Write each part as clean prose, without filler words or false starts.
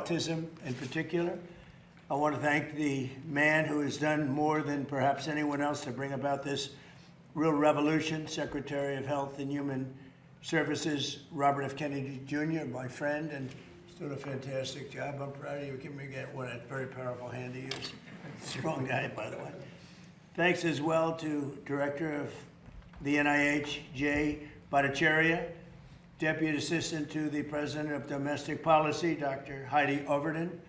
autism in particular. I want to thank the man who has done more than perhaps anyone else to bring about this real revolution, Secretary of Health and Human Services, Robert F. Kennedy Jr., my friend, and he's doing a fantastic job. I'm proud of you. Give me what a very powerful hand he is. Strong guy, by the way. Thanks as well to Director of the NIH, Jay Bhattacharya, Deputy Assistant to the President of Domestic Policy, Dr. Heidi Overton,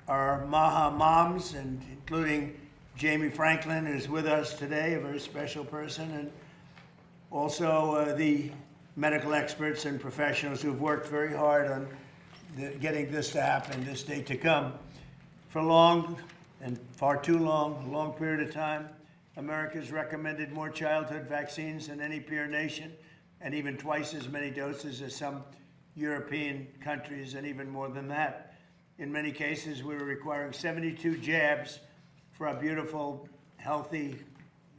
our MAHA moms, and including Jamie Franklin, who's with us today, a very special person, and also the medical experts and professionals who've worked very hard on getting this to happen, this day to come. For long, and far too long, a long period of time, America's recommended more childhood vaccines than any peer nation, and even twice as many doses as some European countries, and even more than that. In many cases, we were requiring 72 jabs for our beautiful, healthy,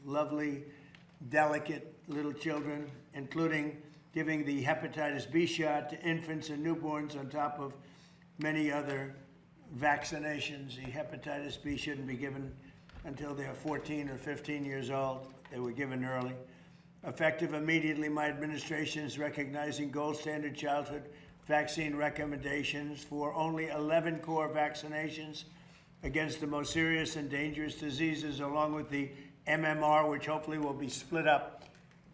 lovely, delicate little children, including giving the hepatitis B shot to infants and newborns on top of many other vaccinations. The hepatitis B shouldn't be given until they're 14 or 15 years old. They were given early. Effective immediately, my administration is recognizing gold standard childhood vaccine recommendations for only 11 core vaccinations against the most serious and dangerous diseases, along with the MMR, which hopefully will be split up.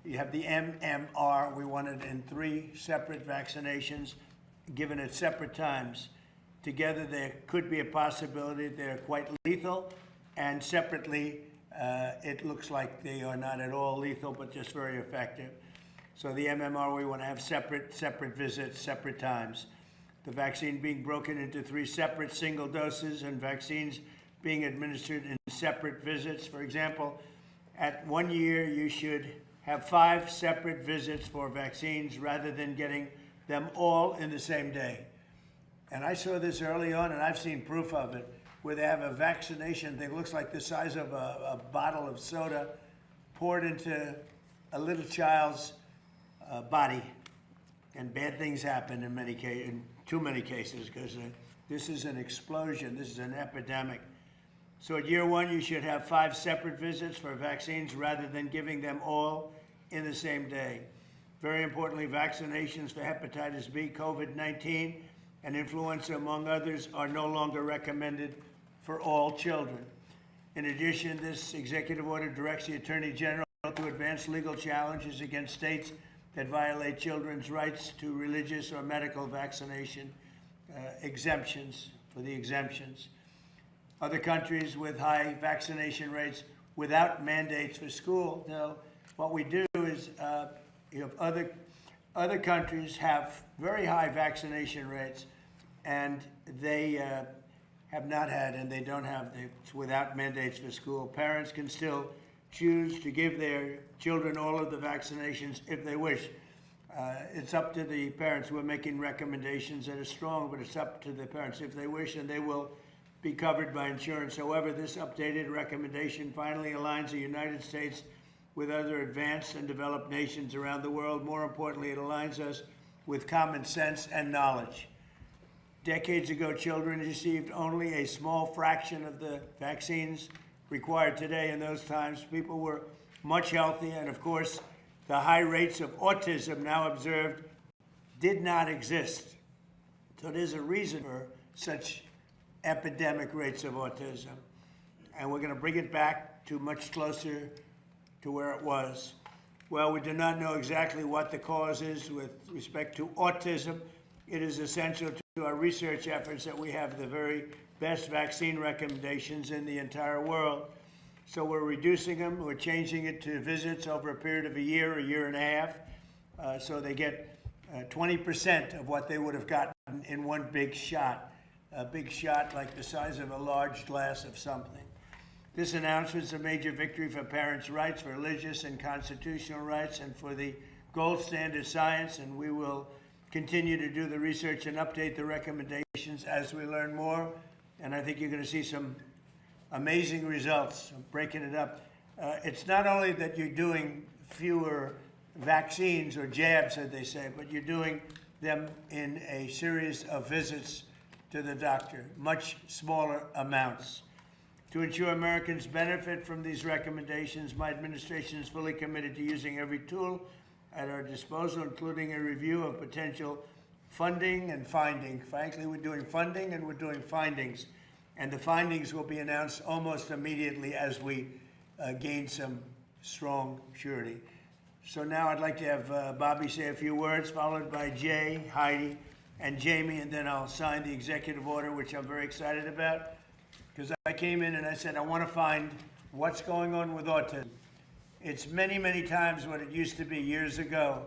You have the MMR, we want it in 3 separate vaccinations, given at separate times. Together, there could be a possibility they're quite lethal, and separately, it looks like they are not at all lethal, but just very effective. So the MMR, we want to have separate visits, separate times. The vaccine being broken into 3 separate single doses, and vaccines being administered in separate visits. For example, at 1 year, you should have 5 separate visits for vaccines rather than getting them all in the same day. And I saw this early on, and I've seen proof of it, where they have a vaccination thing, looks like the size of a bottle of soda, poured into a little child's body, and bad things happen in many cases, in too many cases, because this is an explosion, this is an epidemic. So at year 1, you should have 5 separate visits for vaccines rather than giving them all in the same day. Very importantly, vaccinations for hepatitis B, COVID-19, and influenza, among others, are no longer recommended for all children. In addition, this executive order directs the Attorney General to advance legal challenges against states that violate children's rights to religious or medical vaccination exemptions, for the exemptions. Other countries with high vaccination rates without mandates for school. Now, what we do is, other countries have very high vaccination rates, and they have not had, and they don't have, without mandates for school. Parents can still choose to give their children all of the vaccinations if they wish. It's up to the parents. We're making recommendations that are strong, but it's up to the parents if they wish, and they will be covered by insurance. However, this updated recommendation finally aligns the United States with other advanced and developed nations around the world. More importantly, it aligns us with common sense and knowledge. Decades ago, children received only a small fraction of the vaccines required today. In those times, people were much healthier, and of course, the high rates of autism now observed did not exist. So there's a reason for such epidemic rates of autism. And we're going to bring it back to much closer to where it was. Well, we do not know exactly what the cause is with respect to autism. It is essential to our research efforts that we have the very best vaccine recommendations in the entire world. So we're reducing them. We're changing it to visits over a period of a year and a half. So they get 20% of what they would have gotten in one big shot. A big shot like the size of a large glass of something. This announcement is a major victory for parents' rights, for religious and constitutional rights, and for the gold standard science, and we will continue to do the research and update the recommendations as we learn more. And I think you're going to see some amazing results of breaking it up. It's not only that you're doing fewer vaccines or jabs, as they say, but you're doing them in a series of visits to the doctor, much smaller amounts. To ensure Americans benefit from these recommendations, my administration is fully committed to using every tool at our disposal, including a review of potential funding and finding. Frankly, we're doing funding and we're doing findings. And the findings will be announced almost immediately as we gain some strong surety. So now I'd like to have Bobby say a few words, followed by Jay, Heidi, and Jamie, and then I'll sign the executive order, which I'm very excited about, because I came in and I said, I want to find what's going on with autism. It's many, many times what it used to be years ago,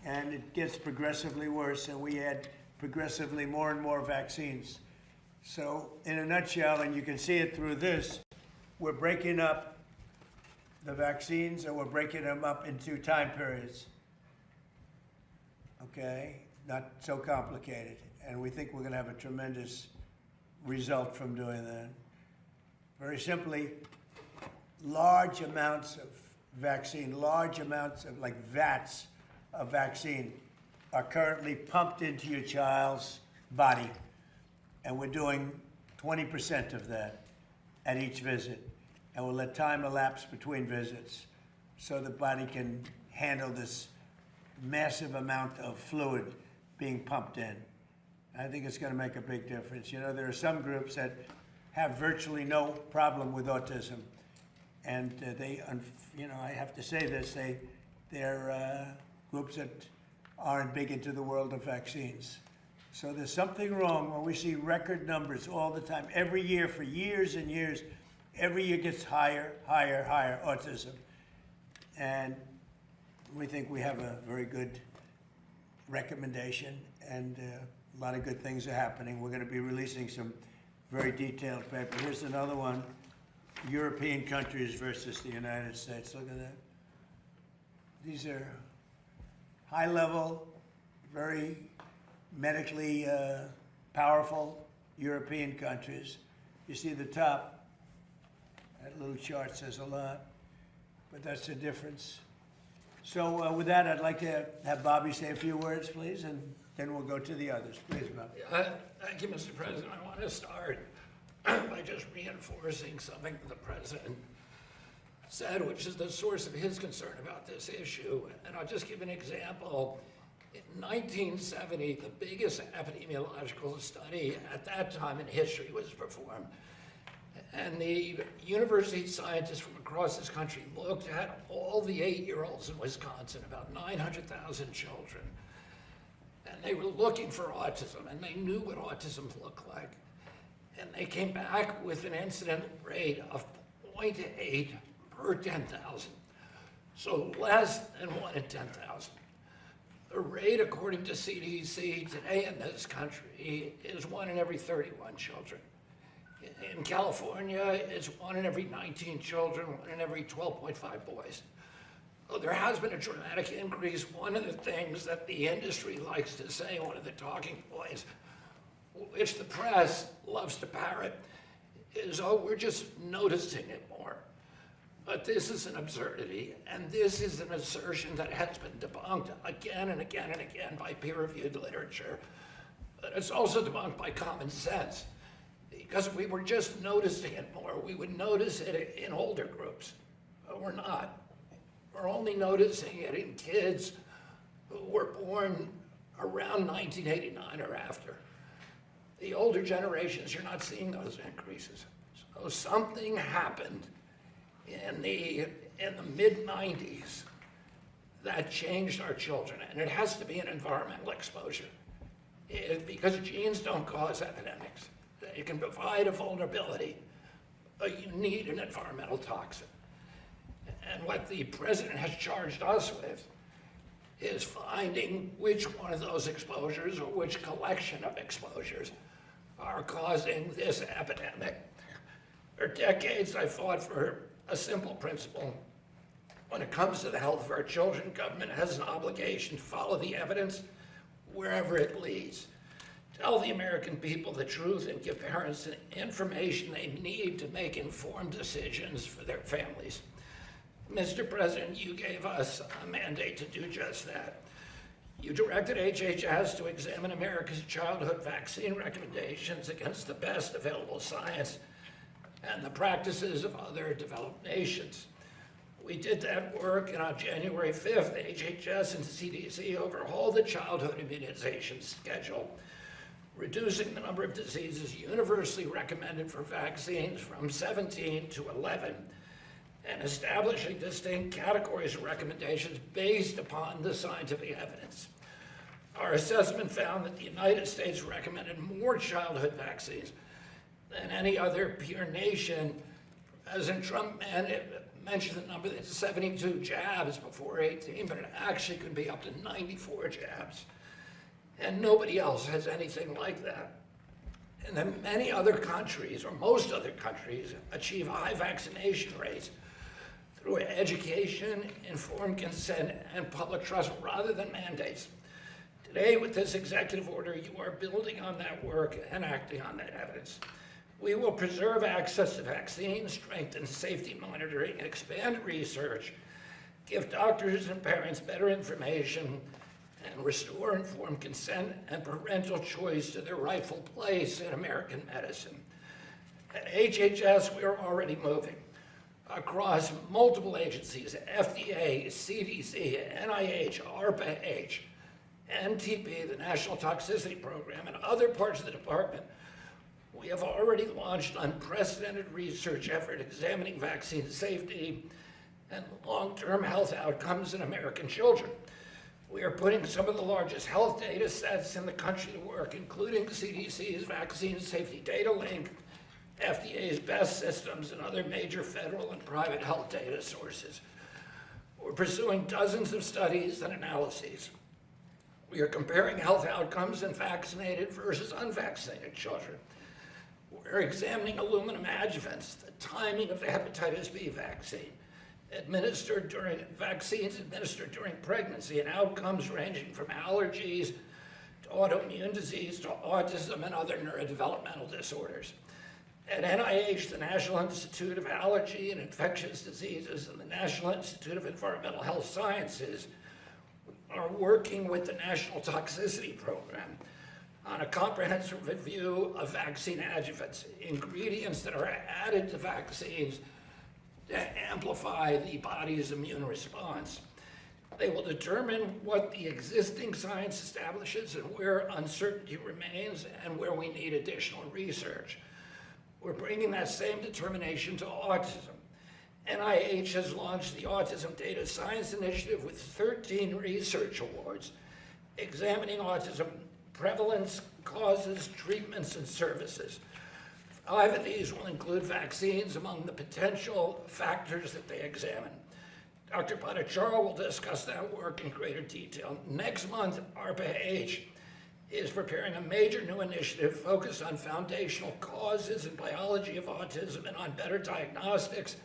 and it gets progressively worse, and we add progressively more and more vaccines. So in a nutshell, and you can see it through this, we're breaking up the vaccines and we're breaking them up into time periods. Okay? Not so complicated. And we think we're going to have a tremendous result from doing that. Very simply, large amounts of vaccine, large amounts of, like vats of vaccine, are currently pumped into your child's body. And we're doing 20% of that at each visit. And we'll let time elapse between visits so the body can handle this massive amount of fluid being pumped in. I think it's going to make a big difference. You know, there are some groups that have virtually no problem with autism. And they, you know, I have to say this, they're groups that aren't big into the world of vaccines. So there's something wrong when we see record numbers all the time, every year for years and years. Every year gets higher, higher, higher autism. And we think we have a very good recommendation, and a lot of good things are happening. We're going to be releasing some very detailed paper. Here's another one, European countries versus the United States. Look at that. These are high-level, very medically powerful European countries. You see the top, that little chart says a lot, but that's the difference. So with that, I'd like to have Bobby say a few words, please, and then we'll go to the others. Please, Bobby. Thank you, Mr. President. I want to start by just reinforcing something the President said, which is the source of his concern about this issue. And I'll just give an example. In 1970, the biggest epidemiological study at that time in history was performed. And the university scientists from across this country looked at all the 8-year-olds in Wisconsin, about 900,000 children. And they were looking for autism, and they knew what autism looked like. And they came back with an incident rate of 0.8 per 10,000. So less than 1 in 10,000. The rate, according to CDC today in this country, is 1 in every 31 children. In California, it's 1 in every 19 children, 1 in every 12.5 boys. So there has been a dramatic increase. One of the things that the industry likes to say, one of the talking points, which the press loves to parrot, is, oh, we're just noticing it more. But this is an absurdity, and this is an assertion that has been debunked again and again and again by peer-reviewed literature. But it's also debunked by common sense. Because if we were just noticing it more, we would notice it in older groups. But we're not. We're only noticing it in kids who were born around 1989 or after. The older generations, you're not seeing those increases. So something happened in the mid-90s that changed our children, and it has to be an environmental exposure. Because genes don't cause epidemics. They can provide a vulnerability, but you need an environmental toxin. And what the President has charged us with is finding which one of those exposures or which collection of exposures are causing this epidemic. For decades, I fought for a simple principle. When it comes to the health of our children, government has an obligation to follow the evidence wherever it leads. Tell the American people the truth and give parents the information they need to make informed decisions for their families. Mr. President, you gave us a mandate to do just that. You directed HHS to examine America's childhood vaccine recommendations against the best available science and the practices of other developed nations. We did that work, and on January 5th, HHS and CDC overhauled the childhood immunization schedule, reducing the number of diseases universally recommended for vaccines from 17 to 11, and establishing distinct categories of recommendations based upon the scientific evidence. Our assessment found that the United States recommended more childhood vaccines than any other peer nation. President Trump mentioned the number that's 72 jabs before 18, but it actually could be up to 94 jabs. And nobody else has anything like that. And then many other countries, or most other countries, achieve high vaccination rates through education, informed consent, and public trust rather than mandates. Today, with this executive order, you are building on that work and acting on that evidence. We will preserve access to vaccines, strengthen safety monitoring, expand research, give doctors and parents better information, and restore informed consent and parental choice to their rightful place in American medicine. At HHS, we are already moving across multiple agencies: FDA, CDC, NIH, ARPA-H, NTP, the National Toxicity Program, and other parts of the department. We have already launched unprecedented research effort examining vaccine safety and long-term health outcomes in American children. We are putting some of the largest health data sets in the country to work, including CDC's Vaccine Safety Data Link, FDA's BEST systems, and other major federal and private health data sources. We're pursuing dozens of studies and analyses. We are comparing health outcomes in vaccinated versus unvaccinated children. We're examining aluminum adjuvants, the timing of the hepatitis B vaccine, vaccines administered during pregnancy, and outcomes ranging from allergies to autoimmune disease to autism and other neurodevelopmental disorders. At NIH, the National Institute of Allergy and Infectious Diseases and the National Institute of Environmental Health Sciences are working with the National Toxicity Program on a comprehensive review of vaccine adjuvants, ingredients that are added to vaccines to amplify the body's immune response. They will determine what the existing science establishes and where uncertainty remains and where we need additional research. We're bringing that same determination to autism. NIH has launched the Autism Data Science Initiative with 13 research awards, examining autism prevalence, causes, treatments, and services. 5 of these will include vaccines among the potential factors that they examine. Dr. Bhattacharya will discuss that work in greater detail. Next month, ARPA-H is preparing a major new initiative focused on foundational causes and biology of autism and on better diagnostics,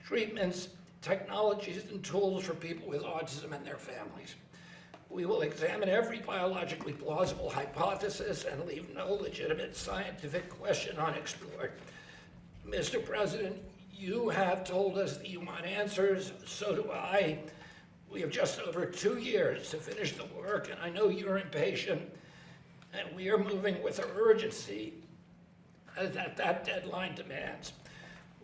treatments, technologies, and tools for people with autism and their families. We will examine every biologically plausible hypothesis and leave no legitimate scientific question unexplored. Mr. President, you have told us that you want answers, so do I. We have just over 2 years to finish the work, and I know you're impatient, and we are moving with the urgency that that deadline demands.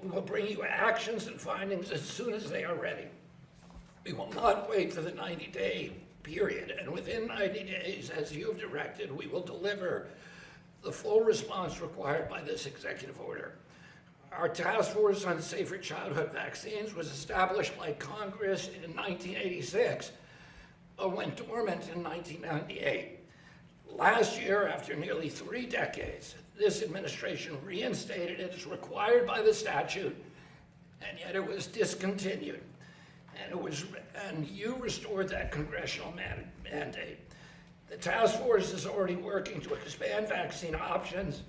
We will bring you actions and findings as soon as they are ready. We will not wait for the 90-day period, and within 90 days, as you have directed, we will deliver the full response required by this executive order. Our task force on safer childhood vaccines was established by Congress in 1986, but went dormant in 1998. Last year, after nearly 3 decades, this administration reinstated it as required by the statute, and yet it was discontinued. And you restored that congressional mandate. The task force is already working to expand vaccine options,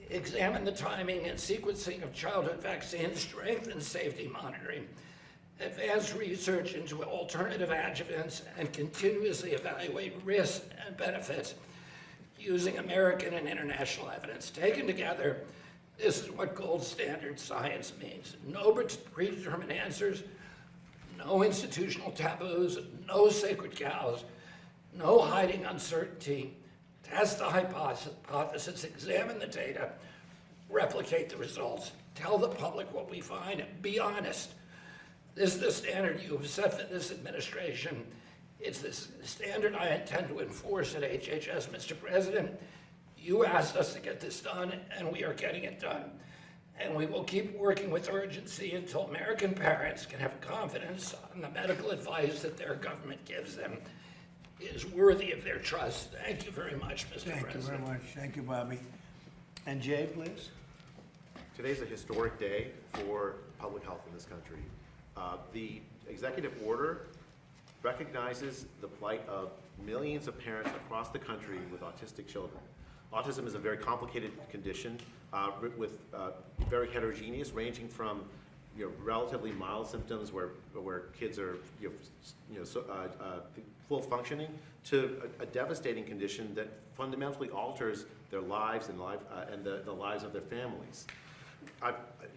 examine the timing and sequencing of childhood vaccines, strengthen safety monitoring, advance research into alternative adjuvants, and continuously evaluate risks and benefits using American and international evidence. Taken together, this is what gold standard science means. No predetermined answers, no institutional taboos, no sacred cows, No hiding uncertainty. Test the hypothesis, examine the data, replicate the results, tell the public what we find, and be honest. This is the standard you have set for this administration. It's this standard I intend to enforce at HHS, Mr. President. You asked us to get this done, and we are getting it done. And we will keep working with urgency until American parents can have confidence on the medical advice that their government gives them is worthy of their trust. Thank you very much, Mr. President. Thank you very much. Thank you, Bobby. And Jay, please. Today's a historic day for public health in this country. The executive order recognizes the plight of millions of parents across the country with autistic children. Autism is a very complicated condition with very heterogeneous, ranging from relatively mild symptoms where kids are full functioning to a devastating condition that fundamentally alters their lives and the lives of their families.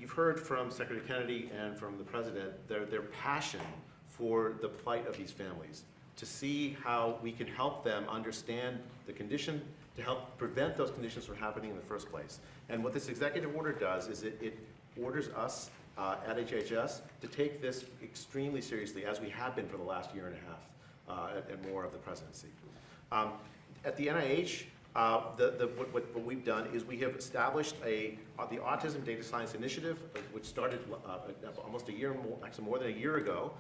You've heard from Secretary Kennedy and from the President their passion for the plight of these families, to see how we can help them understand the condition, to help prevent those conditions from happening in the first place. And what this executive order does is it orders us at HHS to take this extremely seriously, as we have been for the last year and a half and more of the presidency. At the NIH, what we've done is we have established the Autism Data Science Initiative, which started almost a year more, actually more than a year ago,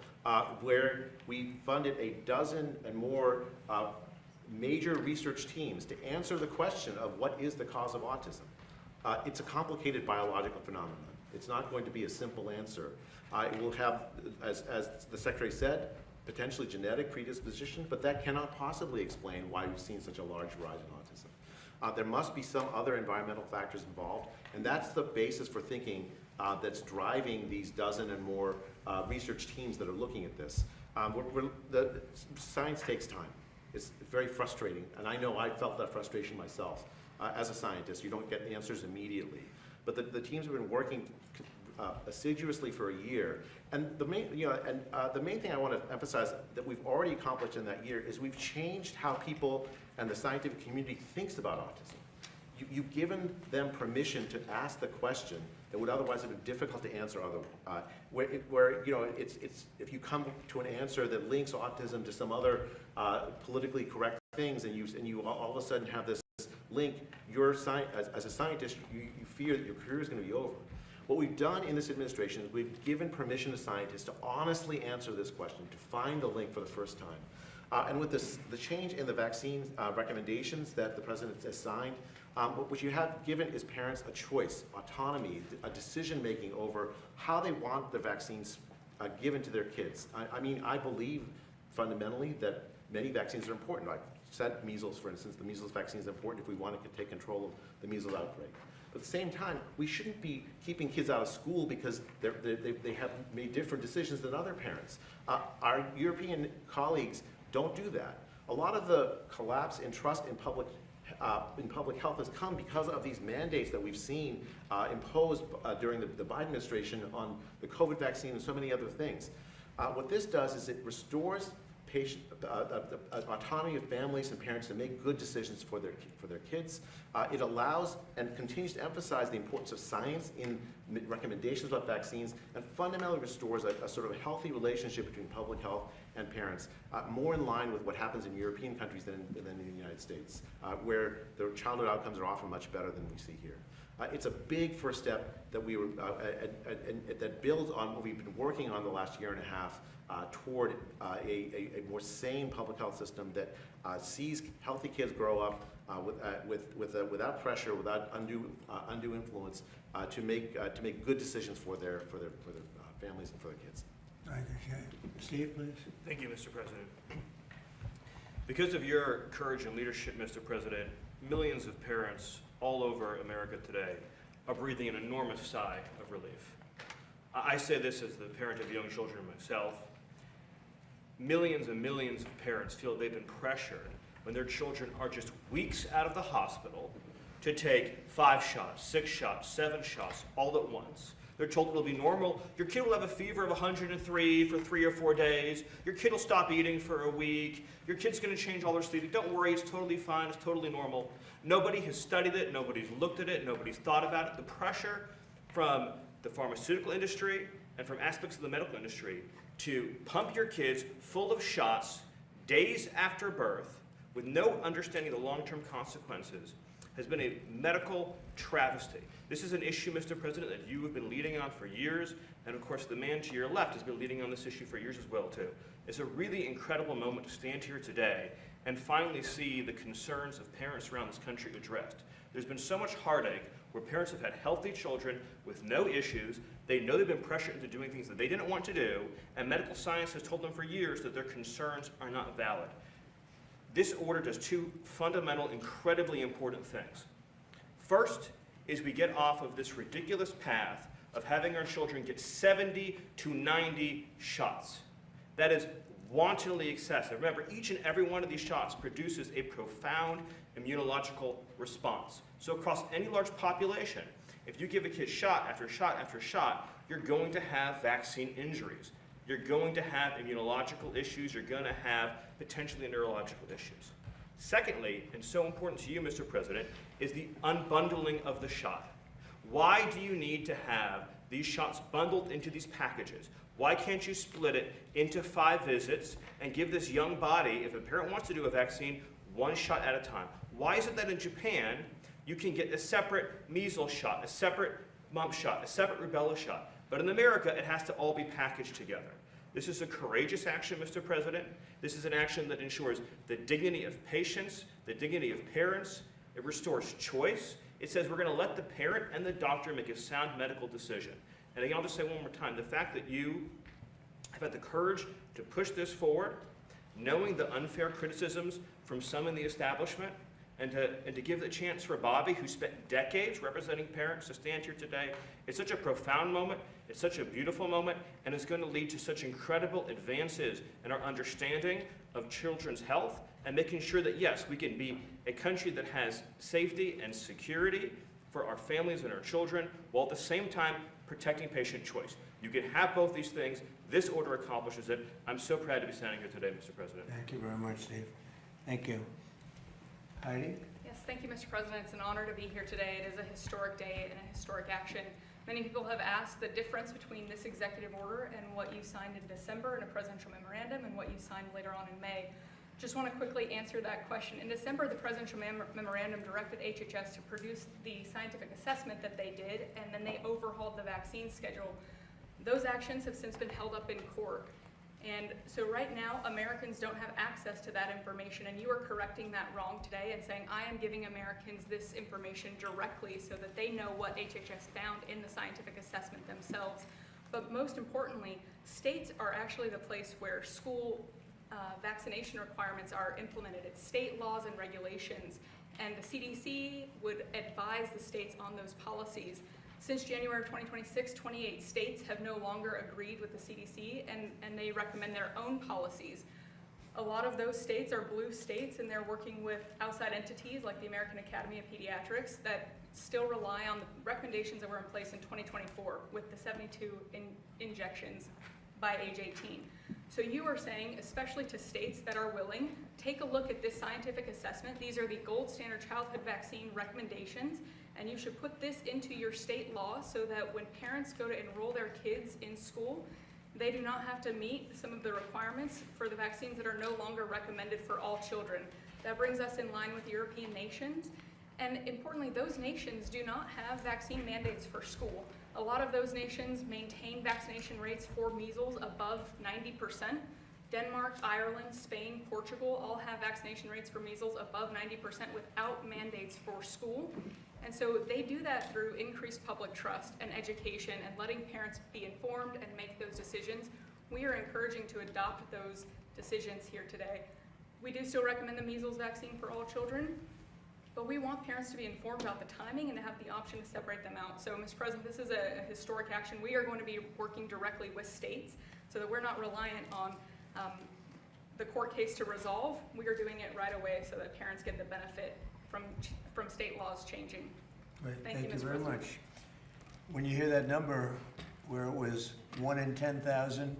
where we funded a dozen and more major research teams to answer the question of what is the cause of autism. It's a complicated biological phenomenon. It's not going to be a simple answer. It will have, as the Secretary said, potentially genetic predisposition, but that cannot possibly explain why we've seen such a large rise in autism. There must be some other environmental factors involved, and that's the basis for thinking that's driving these dozen and more research teams that are looking at this. The science takes time. It's very frustrating, and I know I felt that frustration myself. As a scientist, you don't get answers immediately. But the teams have been working assiduously for a year, and the main thing I want to emphasize that we've already accomplished in that year is we've changed how people and the scientific community thinks about autism. You've given them permission to ask the question that would otherwise have been difficult to answer if you come to an answer that links autism to some other politically correct things, and you all of a sudden have this link, as a scientist, you fear that your career is going to be over. What we've done in this administration is we've given permission to scientists to honestly answer this question, to find the link for the first time. And with the change in the vaccine recommendations that the President has signed, what you have given is parents a choice, autonomy, a decision-making over how they want the vaccines given to their kids. I believe fundamentally that many vaccines are important. I've said measles, for instance, the measles vaccine is important if we want to take control of the measles outbreak. But at the same time, we shouldn't be keeping kids out of school because they have made different decisions than other parents. Our European colleagues don't do that. A lot of the collapse in trust in public health has come because of these mandates that we've seen imposed during the Biden administration on the COVID vaccine and so many other things. What this does is it restores autonomy of families and parents to make good decisions for their kids. It allows and continues to emphasize the importance of science in recommendations about vaccines, and fundamentally restores a sort of healthy relationship between public health and parents, more in line with what happens in European countries than in the United States, where the childhood outcomes are often much better than we see here. It's a big first step that that builds on what we've been working on the last year and a half toward a more sane public health system that sees healthy kids grow up without pressure, without undue influence, to make good decisions for their families and for their kids. Thank you, Jay. Steve, please. Thank you, Mr. President. Because of your courage and leadership, Mr. President, millions of parents all over America today are breathing an enormous sigh of relief. I say this as the parent of young children myself. Millions and millions of parents feel they've been pressured when their children are just weeks out of the hospital to take 5 shots, 6 shots, 7 shots all at once, They're told it'll be normal. Your kid will have a fever of 103 for 3 or 4 days. Your kid will stop eating for a week. Your kid's going to change all their sleeping. Don't worry, it's totally fine. It's totally normal. Nobody has studied it. Nobody's looked at it. Nobody's thought about it. The pressure from the pharmaceutical industry and from aspects of the medical industry to pump your kids full of shots days after birth with no understanding of the long-term consequences has been a medical travesty. This is an issue, Mr. President, that you have been leading on for years, and of course the man to your left has been leading on this issue for years as well, too. It's a really incredible moment to stand here today and finally see the concerns of parents around this country addressed. There's been so much heartache where parents have had healthy children with no issues. They know they've been pressured into doing things that they didn't want to do, and medical science has told them for years that their concerns are not valid. This order does two fundamental, incredibly important things. First is we get off of this ridiculous path of having our children get 70 to 90 shots. That is wantonly excessive. Remember, each and every one of these shots produces a profound immunological response. So across any large population, if you give a kid shot after shot after shot, you're going to have vaccine injuries. You're going to have immunological issues. You're going to have potentially neurological issues. Secondly, and so important to you, Mr. President, is the unbundling of the shot. Why do you need to have these shots bundled into these packages? Why can't you split it into 5 visits and give this young body, if a parent wants to do a vaccine, 1 shot at a time? Why is it that in Japan, you can get a separate measles shot, a separate mumps shot, a separate rubella shot? But in America, it has to all be packaged together. This is a courageous action, Mr. President. This is an action that ensures the dignity of patients, the dignity of parents. It restores choice. It says we're going to let the parent and the doctor make a sound medical decision. And again, I'll just say one more time, the fact that you have had the courage to push this forward, knowing the unfair criticisms from some in the establishment, and to give the chance for Bobby, who spent decades representing parents, to stand here today. It's such a profound moment, it's such a beautiful moment, and it's going to lead to such incredible advances in our understanding of children's health and making sure that, yes, we can be a country that has safety and security for our families and our children, while at the same time protecting patient choice. You can have both these things. This order accomplishes it. I'm so proud to be standing here today, Mr. President. Thank you very much, Steve. Thank you. Heidi? Yes, thank you, Mr. President. It's an honor to be here today. It is a historic day and a historic action. Many people have asked the difference between this executive order and what you signed in December in a presidential memorandum and what you signed later on in May. Just want to quickly answer that question. In December, the presidential memorandum directed HHS to produce the scientific assessment that they did, and then they overhauled the vaccine schedule. Those actions have since been held up in court. And so right now, Americans don't have access to that information, and you are correcting that wrong today and saying, I am giving Americans this information directly so that they know what HHS found in the scientific assessment themselves. But most importantly, states are actually the place where school vaccination requirements are implemented. It's state laws and regulations, and the CDC would advise the states on those policies. Since January of 2026, 28 states have no longer agreed with the CDC, and they recommend their own policies. A lot of those states are blue states, and they're working with outside entities like the American Academy of Pediatrics that still rely on the recommendations that were in place in 2024 with the 72 injections by age 18. So you are saying, especially to states that are willing, take a look at this scientific assessment. These are the gold standard childhood vaccine recommendations, and you should put this into your state law so that when parents go to enroll their kids in school, they do not have to meet some of the requirements for the vaccines that are no longer recommended for all children. That brings us in line with European nations. And importantly, those nations do not have vaccine mandates for school. A lot of those nations maintain vaccination rates for measles above 90%. Denmark, Ireland, Spain, Portugal all have vaccination rates for measles above 90% without mandates for school. And so they do that through increased public trust and education and letting parents be informed and make those decisions. We are encouraging to adopt those decisions here today. We do still recommend the measles vaccine for all children, but we want parents to be informed about the timing and to have the option to separate them out. So, Mr. President, this is a historic action. We are going to be working directly with states so that we're not reliant on the court case to resolve. We are doing it right away so that parents get the benefit from state laws changing. Great. Thank you, Thank you Mr. very President. much. when you hear that number, where it was 1 in 10,000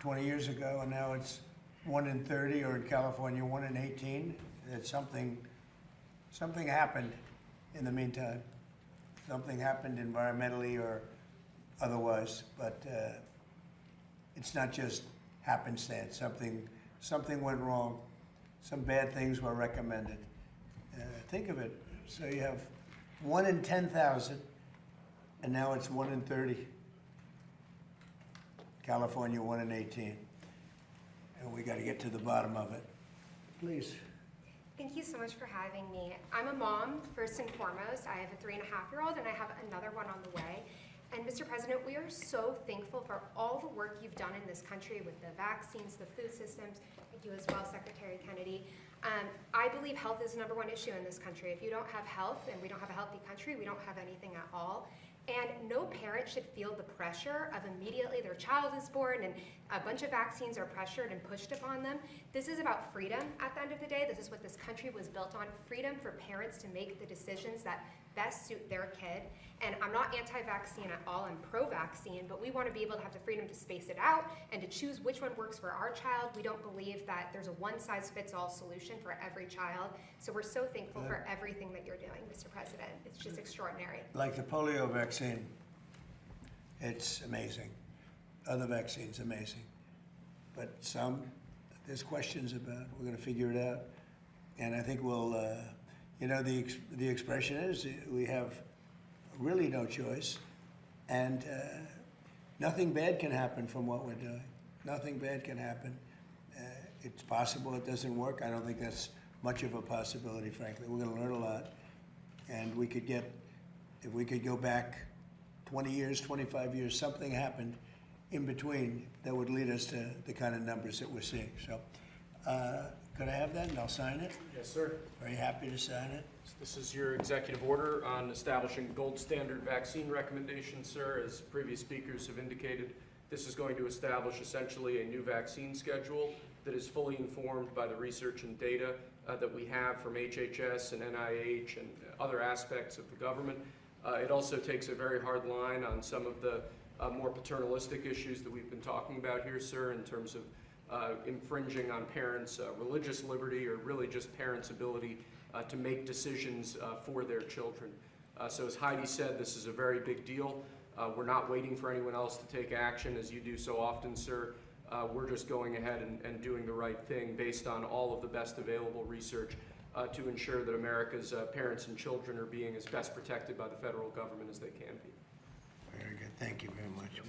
20 years ago, and now it's 1 in 30, or in California, 1 in 18, that something happened in the meantime. Something happened environmentally or otherwise, but it's not just happenstance. Something went wrong. Some bad things were recommended. Think of it. So you have 1 in 10,000, and now it's 1 in 30. California, 1 in 18. And we got to get to the bottom of it. Please. Thank you so much for having me. I'm a mom, first and foremost. I have a 3.5-year-old, and I have another one on the way. And Mr. President, we are so thankful for all the work you've done in this country with the vaccines, the food systems. Thank you as well, Secretary Kennedy. I believe health is the #1 issue in this country. If you don't have health and we don't have a healthy country, we don't have anything at all. And no parent should feel the pressure of immediately their child is born and a bunch of vaccines are pressured and pushed upon them. This is about freedom at the end of the day. This is what this country was built on, freedom for parents to make the decisions that best suit their kid. And I'm not anti-vaccine at all, I'm pro-vaccine, but we want to be able to have the freedom to space it out and to choose which one works for our child. We don't believe that there's a one-size-fits-all solution for every child. So we're so thankful for everything that you're doing, Mr. President. It's just extraordinary. Like the polio vaccine, it's amazing. Other vaccines, amazing. But some, there's questions about. We're going to figure it out. And I think we'll, the expression is we have really no choice. And nothing bad can happen from what we're doing. Nothing bad can happen. It's possible it doesn't work. I don't think that's much of a possibility, frankly. We're going to learn a lot. And we could get, if we could go back 20 years, 25 years, something happened in between that would lead us to the kind of numbers that we're seeing. So could I have that and I'll sign it? Yes, sir. Very happy to sign it. This is your executive order on establishing gold standard vaccine recommendations, sir. As previous speakers have indicated, this is going to establish essentially a new vaccine schedule that is fully informed by the research and data that we have from HHS and NIH and other aspects of the government. It also takes a very hard line on some of the more paternalistic issues that we've been talking about here, sir, in terms of infringing on parents' religious liberty or really just parents' ability to make decisions for their children. So as Heidi said, this is a very big deal. We're not waiting for anyone else to take action, as you do so often, sir. We're just going ahead and doing the right thing based on all of the best available research to ensure that America's parents and children are being as best protected by the federal government as they can be. Very good. Thank you very much.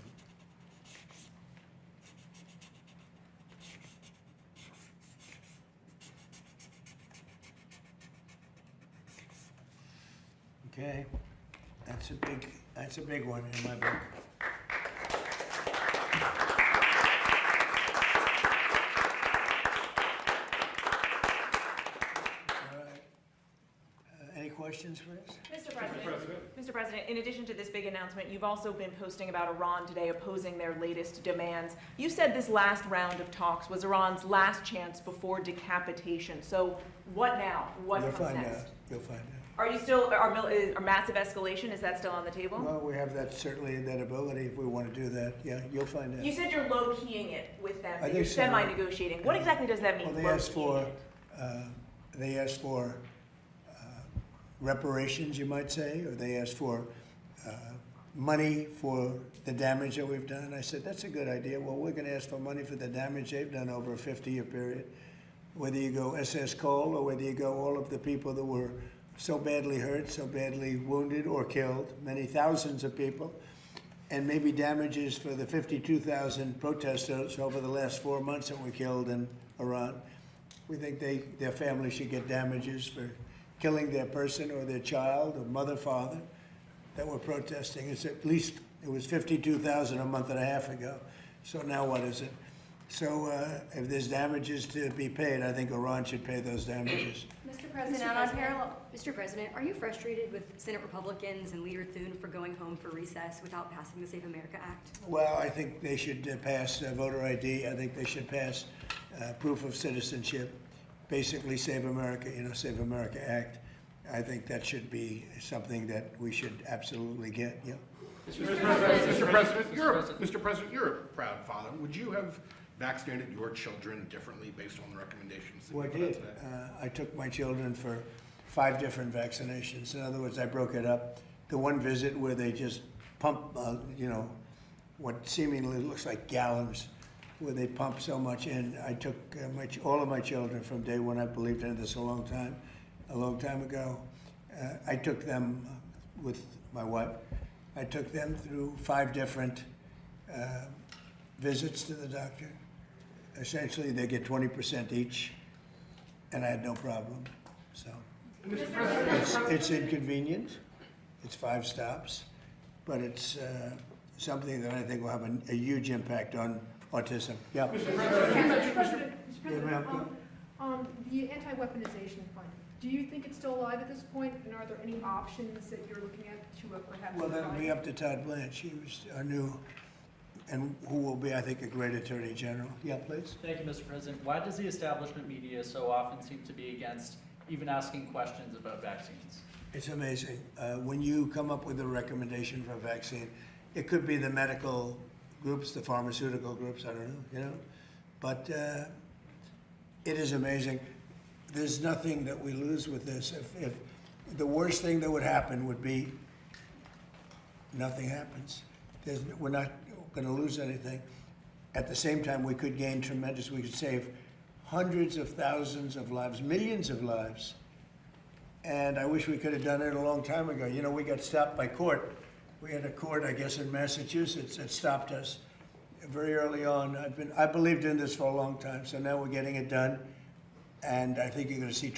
Okay, that's a big one in my book. All right. Any questions for us? Mr. President, in addition to this big announcement, you've also been posting about Iran today opposing their latest demands. You said this last round of talks was Iran's last chance before decapitation. So what now? What comes next? You'll find out. Are you still, are massive escalation, is that still on the table? Well, we have that, certainly that ability if we want to do that. Yeah, you'll find out. You said you're low-keying it with them, I that you're think so. semi-negotiating. What exactly does that mean, Well, low-keying it? they asked for reparations, you might say, or they asked for money for the damage that we've done. I said, that's a good idea. Well, we're going to ask for money for the damage they've done over a 50-year period. Whether you go SS Cole or whether you go all of the people that were so badly hurt, so badly wounded or killed, many thousands of people, and maybe damages for the 52,000 protesters over the last 4 months that were killed in Iran. We think their family should get damages for killing their person or their child or mother, father that were protesting. It's at least, it was 52,000 a month and a half ago. So now what is it? So if there's damages to be paid, I think Iran should pay those damages. Mr. President, are you frustrated with Senate Republicans and Leader Thune for going home for recess without passing the Save America Act? Well, I think they should pass voter ID. I think they should pass proof of citizenship. Basically, Save America, Save America Act. I think that should be something that we should absolutely get, yeah. Mr. President, you're a proud father. Would you have vaccinated your children differently based on the recommendations that Well, you I put out did. today? I took my children for 5 different vaccinations. In other words, I broke it up. The one visit where they just pump, what seemingly looks like gallons, where they pump so much in. I took all of my children from day one. I believed in this a long time ago. I took them with my wife. I took them through 5 different visits to the doctor. Essentially, they get 20% each, and I had no problem. So it's inconvenient. It's 5 stops, but it's something that I think will have a huge impact on autism. Yeah. Mr. President, Yeah, ma'am. the anti-weaponization fund, do you think it's still alive at this point? And are there any options that you're looking at to perhaps? Well, that'll be provide- up to Todd Blanche. He was our new, and who will be, I think, a great Attorney General. Yeah, please. Thank you, Mr. President. Why does the establishment media so often seem to be against even asking questions about vaccines? It's amazing. When you come up with a recommendation for a vaccine, it could be the medical groups, the pharmaceutical groups, I don't know, but it is amazing. There's nothing that we lose with this. If the worst thing that would happen would be nothing happens. We're not going to lose anything. At the same time, we could gain we could save hundreds of thousands of lives, millions of lives. And I wish we could have done it a long time ago. We got stopped by court. We had a court, I guess, in Massachusetts that stopped us very early on. I believed in this for a long time, so now we're getting it done. And I think you're going to see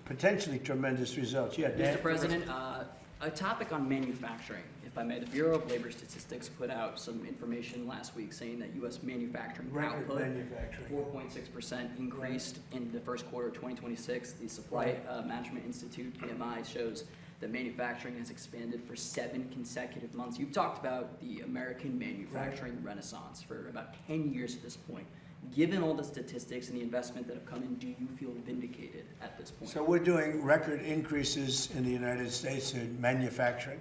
potentially tremendous results. Yeah, Dan? Mr. President, a topic on manufacturing, if I may. The Bureau of Labor Statistics put out some information last week saying that U.S. manufacturing Record output, manufacturing. 4.6% increased in the first quarter of 2026. The Supply Management Institute, PMI, shows that manufacturing has expanded for 7 consecutive months. You've talked about the American manufacturing renaissance for about 10 years at this point. Given all the statistics and the investment that have come in, do you feel vindicated at this point? So we're doing record increases in the United States in manufacturing.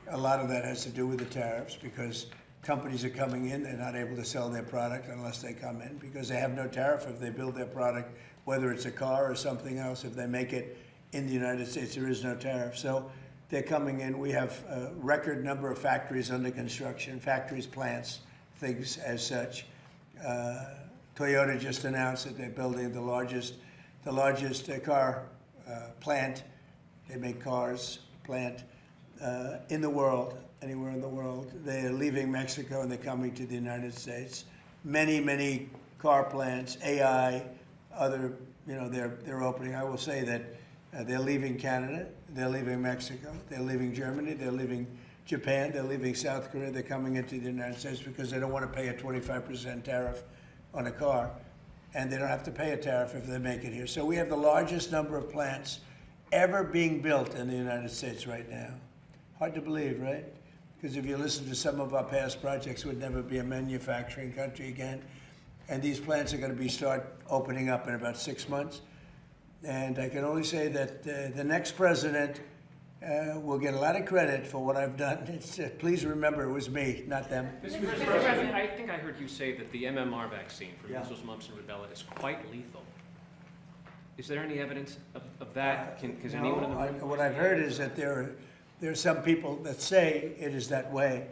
A lot of that has to do with the tariffs because companies are coming in, they're not able to sell their product unless they come in because they have no tariff if they build their product, whether it's a car or something else. If they make it in the United States, there is no tariff. So they're coming in. We have a record number of factories under construction, plants, things as such. Toyota just announced that they're building the largest car plant. They make cars plant in the world, anywhere in the world. They're leaving Mexico and they're coming to the United States. Many car plants, AI, other, they're opening. I will say that they're leaving Canada, they're leaving Mexico, they're leaving Germany, they're leaving Japan, they're leaving South Korea. They're coming into the United States because they don't want to pay a 25% tariff on a car, and they don't have to pay a tariff if they make it here. So we have the largest number of plants ever being built in the United States right now. Hard to believe, right? Because if you listen to some of our past projects, we'd never be a manufacturing country again. And these plants are going to start opening up in about 6 months. And I can only say that the next president will get a lot of credit for what I've done. Please remember, it was me, not them. Mr. President, I think I heard you say that the MMR vaccine for Yeah. measles, mumps, and rubella is quite lethal. Is there any evidence of that? Because anyone in the room? What I've heard is that there are some people that say it is that way.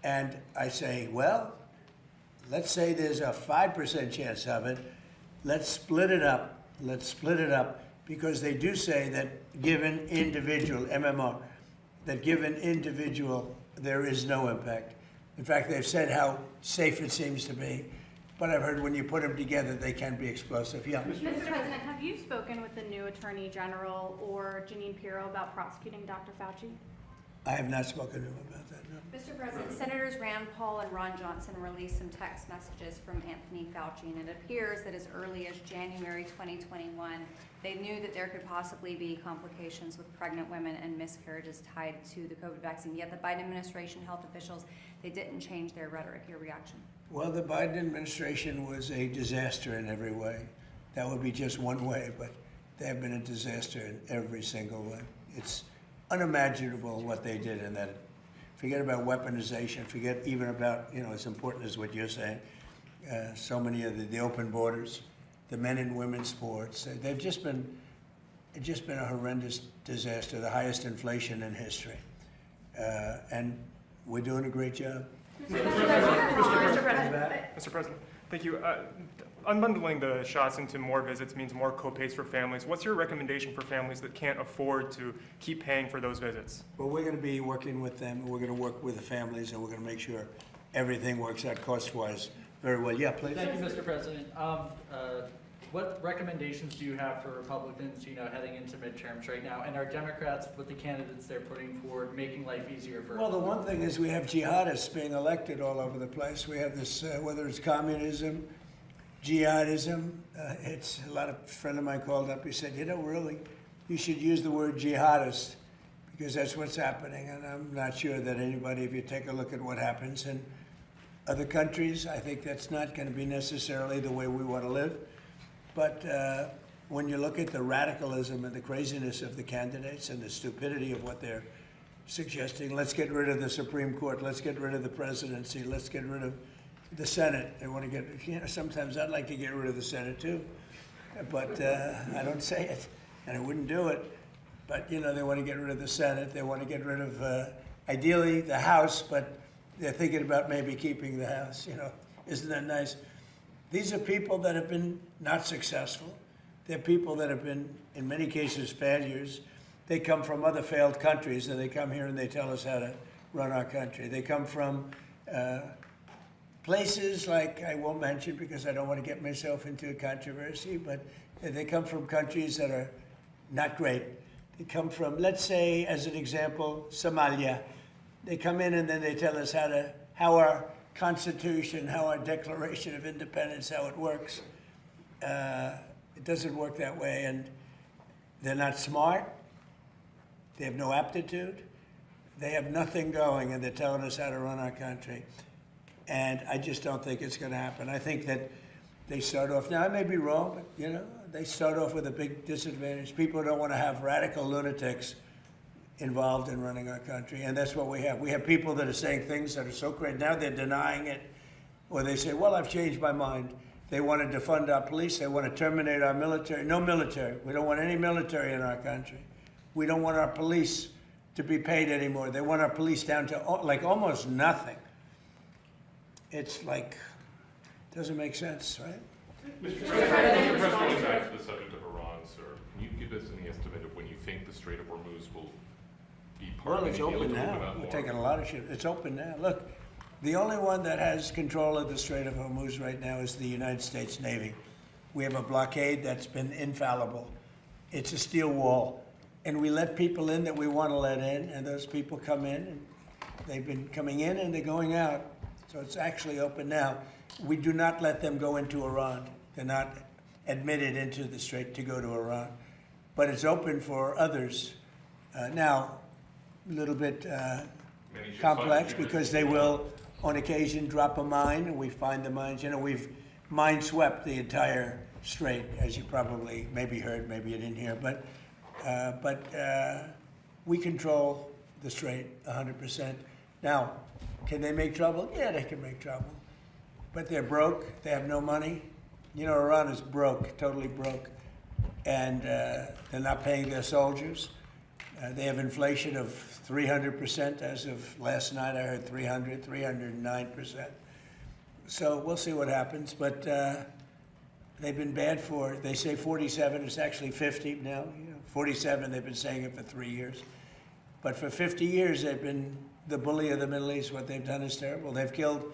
And I say, well, let's say there's a 5% chance of it. Let's split it up. Because they do say that given individual, MMR, that given individual, there is no impact. In fact, they've said how safe it seems to be. But I've heard when you put them together, they can be explosive. Yeah. Mr. President, have you spoken with the new Attorney General or Jeanine Pirro about prosecuting Dr. Fauci? I have not spoken to him about that, no. Mr. President, Senators Rand Paul and Ron Johnson released some text messages from Anthony Fauci, and it appears that as early as January 2021, they knew that there could possibly be complications with pregnant women and miscarriages tied to the COVID vaccine. Yet the Biden administration health officials, they didn't change their rhetoric. Your reaction? Well, the Biden administration was a disaster in every way. That would be just one way, but they have been a disaster in every single way. It's unimaginable what they did in that. Forget about weaponization, forget even about, as important as what you're saying, so many of the open borders, the men and women's sports, they've just been a horrendous disaster, the highest inflation in history. And we're doing a great job. Mr. President. Mr. President, thank you. Unbundling the shots into more visits means more co-pays for families. What's your recommendation for families that can't afford to keep paying for those visits? Well, we're going to be working with them. We're going to work with the families, and we're going to make sure everything works out cost-wise very well. Yeah, please. Thank you, Mr. President. What recommendations do you have for Republicans, heading into midterms right now? And are Democrats, with the candidates they're putting forward, making life easier for? Well, the one thing is we have jihadists being elected all over the place. We have this, whether it's communism, jihadism. It's a friend of mine called up. He said, really, you should use the word jihadist because that's what's happening. And I'm not sure that anybody, if you take a look at what happens in other countries, I think that's not going to be necessarily the way we want to live. But when you look at the radicalism and the craziness of the candidates and the stupidity of what they're suggesting, let's get rid of the Supreme Court, let's get rid of the presidency, let's get rid of the Senate. They want to get, sometimes I'd like to get rid of the Senate too, but I don't say it, and I wouldn't do it. But, they want to get rid of the Senate. They want to get rid of, ideally, the House, but they're thinking about maybe keeping the House, Isn't that nice? These are people that have been not successful. They're people that have been, in many cases, failures. They come from other failed countries, and they come here and they tell us how to run our country. They come from places like, I won't mention because I don't want to get myself into a controversy, but they come from countries that are not great. They come from, let's say, as an example, Somalia. They come in and then they tell us how our Constitution, how our Declaration of Independence, how it works. It doesn't work that way, and they're not smart. They have no aptitude. They have nothing going, and they're telling us how to run our country. And I just don't think it's going to happen. I think that they start off, now I may be wrong, but they start off with a big disadvantage. People don't want to have radical lunatics involved in running our country, and that's what we have. We have people that are saying things that are so great. Now they're denying it, or they say, well, I've changed my mind. They want to defund our police. They want to terminate our military. No military. We don't want any military in our country. We don't want our police to be paid anymore. They want our police down to like almost nothing. It's like, doesn't make sense, right? Mr. President, back to the subject of Iran, sir. Can you give us any estimate of when you think the Strait of Hormuz will be part of it's any deal open to open now. up We're more? taking a lot of shit. It's open now. Look, the only one that has control of the Strait of Hormuz right now is the United States Navy. We have a blockade that's been infallible. It's a steel wall. And we let people in that we want to let in, and those people come in, and they've been coming in and they're going out. So it's actually open now. We do not let them go into Iran. They're not admitted into the Strait to go to Iran. But it's open for others. Now, a little bit complex because they will, on occasion, drop a mine, and we find the mines. We've mine swept the entire Strait, as you probably maybe heard, maybe you didn't hear. But we control the Strait 100%. Now, can they make trouble? Yeah, they can make trouble. But they're broke. They have no money. Iran is broke, totally broke. And they're not paying their soldiers. They have inflation of 300%. As of last night, I heard 309%. So we'll see what happens. But they've been bad for, they say 47, it's actually 50 now. 47, they've been saying it for 3 years. But for 50 years, they've been the bully of the Middle East. What they've done is terrible. They've killed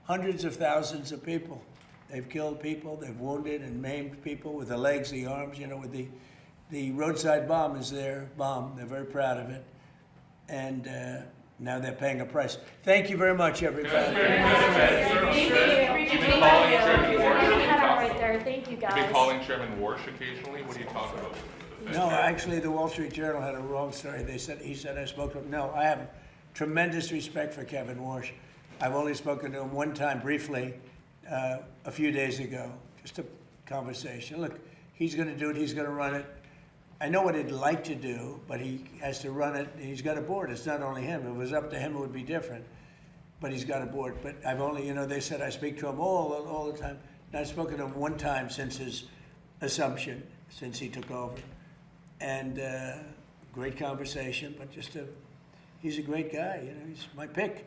hundreds of thousands of people. They've killed people. They've wounded and maimed people with the legs, the arms. With the roadside bomb is their bomb. They're very proud of it. And now they're paying a price. Thank you very much, everybody. Thank you, guys. You've been calling Chairman Warsh occasionally. What do you talk about? No, actually, the Wall Street Journal had a wrong story. He said I spoke to him. No, I have tremendous respect for Kevin Warsh. I've only spoken to him one time briefly a few days ago, just a conversation. Look, He's gonna do it, he's gonna run it. I know what he'd like to do, but he has to run it. He's got a board. It's not only him. If it was up to him, it would be different. But he's got a board. But I've only, you know, they said I speak to him all the time. And I've spoken to him one time since his assumption, since he took over. And great conversation, but he's a great guy. You know, he's my pick.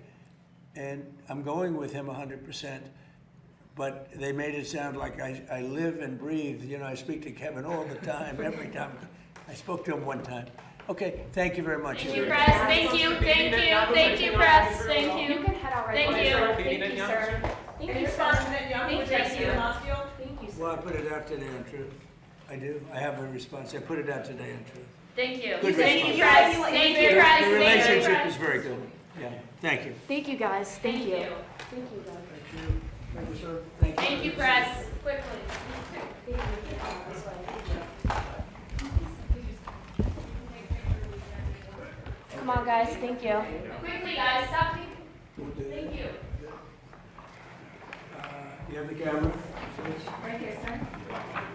And I'm going with him 100%. But they made it sound like I live and breathe. You know, I speak to Kevin all the time, every time. I spoke to him one time. Okay, thank you very much. Thank you, press. Thank you, thank you, thank you, press. Thank you. You can head out right Thank away. you. Thank you, sir. Thank you, sir. Thank you. Thank you, sir. Well, I put it out today on Truth. I do. I have a response. I put it out today on Truth. Thank you. Good Thank you, response. press. Thank you, press. The relationship is very good. Yeah, thank you. Thank you, guys. Thank you. you. Thank you, guys. Thank you. Thank you, sir. Thank you. Thank you, press. Quickly. Come on, guys. Thank you. Quickly, guys, stop. Thank you. You have the camera? Right here, sir.